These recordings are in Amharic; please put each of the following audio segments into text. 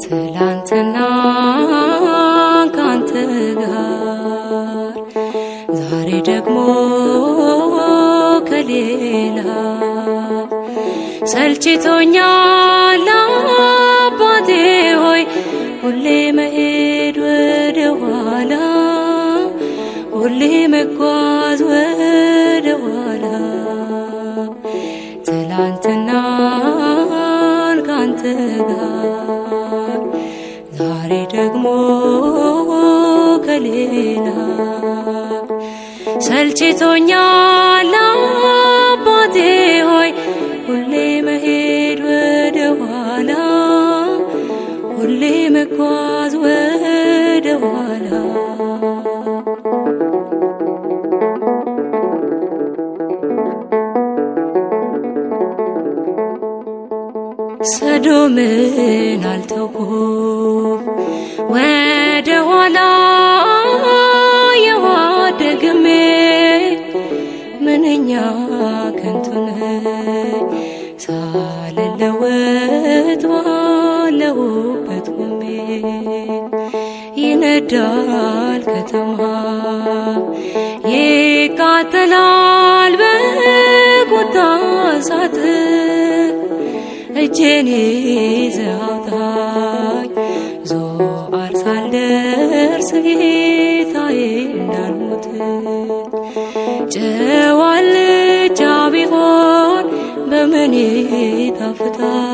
ትላንትና ካንተ ጋር ዛሬ ደግሞ ከሌላ ሰልችቶኛል አባቴ ሆይ ሁሌ መሄድ ወደ ኋላ ሁሌ መጓዝ ወደ ኋላ ትላንትናን ካንተ ጋር ዛሬ ደግሞ ከሌላ ሰልችቶኛል አባቴ ሆይ ሁሌ መሄድ ወደ ኋላ ሁሌ መጓዝ ወደ ኋላ ሰዶምን አልተውኩም ወደ ኋላ የዋደግሜ ምንኛ ከንቱ ነኝ ሳልለወጥ ባለሁበት ቆሜ ይነዳል ከተማ ይቃጠላል በቁጣ እሳት እጄን ይዘህ አውጣኝ ዞአር ሳልደርስ ጌታዬ እንዳልሞት ጨው አልጫ ቢሆን በምን ይጣፍጣል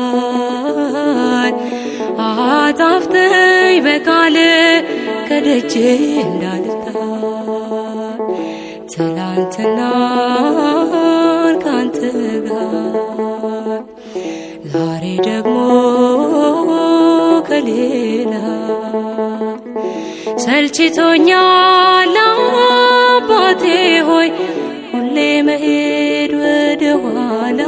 አጣፍጠኝ በቃል ከደጅ እንዳልጣል ትላንትናን ካንተ ጋር ዛሬ ደግሞ ከሌላ ሰልችቶኛል አባቴ ሆይ ሁሌ መሄድ ወደ ኋላ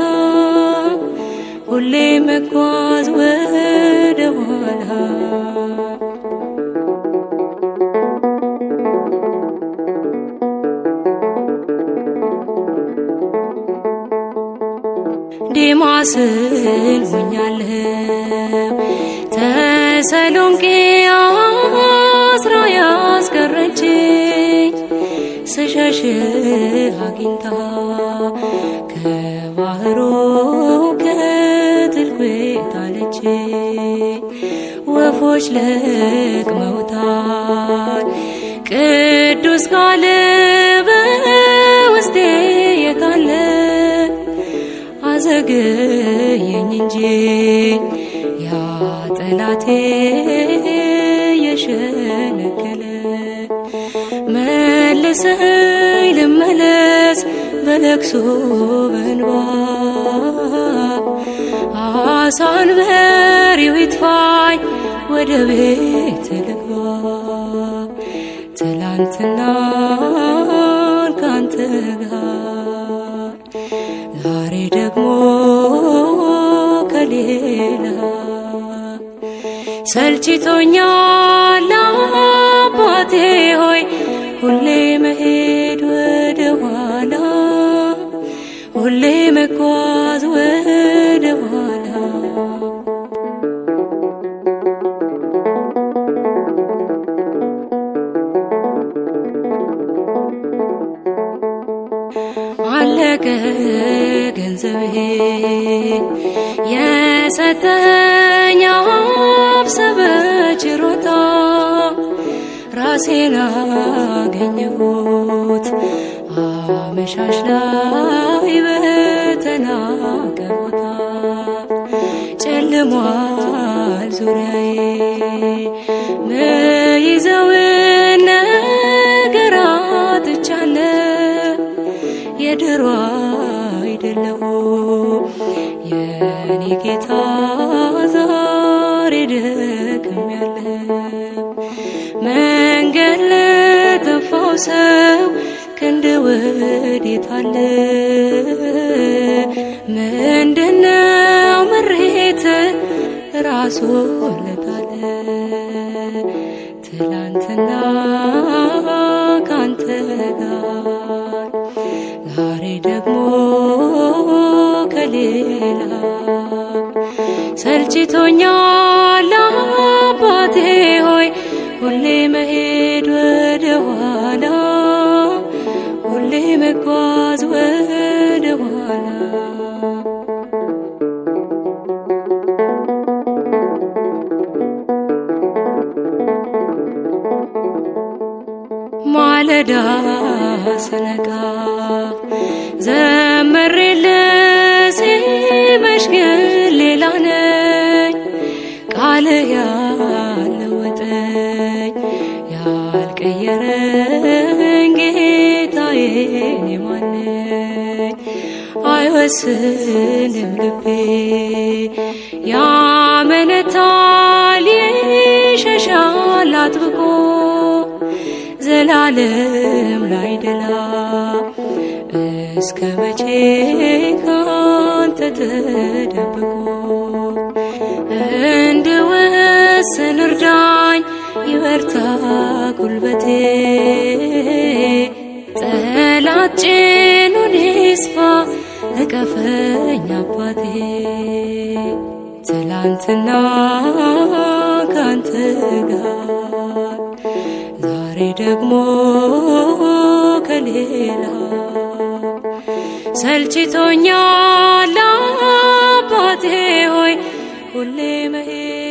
ሁሌ መጓዝ ወደ ኋላ ዴማስን ሆኛለሁ ተሰሎንቄ አስራ ያስቀረችኝ ስሸሽ አግኝታ ከባህሩ ከጥልቁ ጣለችኝ ወፎች ለቅመውታል ቅዱስ ቃል በውስጤ የታለ አዘገየኝ እንጂ ያ ጠላቴ የሸነገለ መልሰኝ ልመለስ በለቅሶ በእንባ አሳንበሪው ይጥፋኝ ወደ ቤት ልግባ ትላንትናን ካንተ ጋር ዛሬ ደግሞ ከሌላ ሰልችቶኛል አባቴ ሆይ ሁሌ መሄድ ወደ ኋላ ሁሌ መጓዝ ወደ ኋላ አለቀ ገንዘቤ የሰጠኝ አፍሰበ ችሮታ ራሴን አገኘሁት አመሻሽ ላይ በተናቀ ቦታ ጨልሟል ዙሪያዬ ምይዘውን ነገር አጥቻለሁ የድሮ አይደለሁም የኔ ጌታ ዛሬ ደክሜያለሁ መንገድ ለጠፋው ሰው ክንድ ወዴት አለ? ምንድነው ምሬት ራሱ ለታለ? ትላንትና ካንተ ጋር ዛሬ ደግሞ ከሌላ ሰልችቶኛል አባቴ ሆይ ሁሌ መሄድ ወደ ኋላ ሁሌ መጓዝ ወደ ኋላ። ማለዳ ስነቃ ዘመሬልህ ሲመሽ ግን ሌላ ነኝ። ቃልህ ያለወጠኝ ያልቀየረኝ ጌታዬ እኔ ማን ነኝ? አይወስንም ልቤ ያመነታል ይሸሻል አጥብቆ ዘላለም ላይደላ እስከ መቼ ካንተ ተደብቆ? እንድወስን እርዳኝ ይበርታ ጉልበቴ ጠላት ጭኑን ይስፋ እቀፈኝ አባቴ። ትላንትና ካንተ ጋር ዛሬ ደግሞ ከሌላ ሰልችቶኛል አባቴ ሆይ ሁሌ መሄድ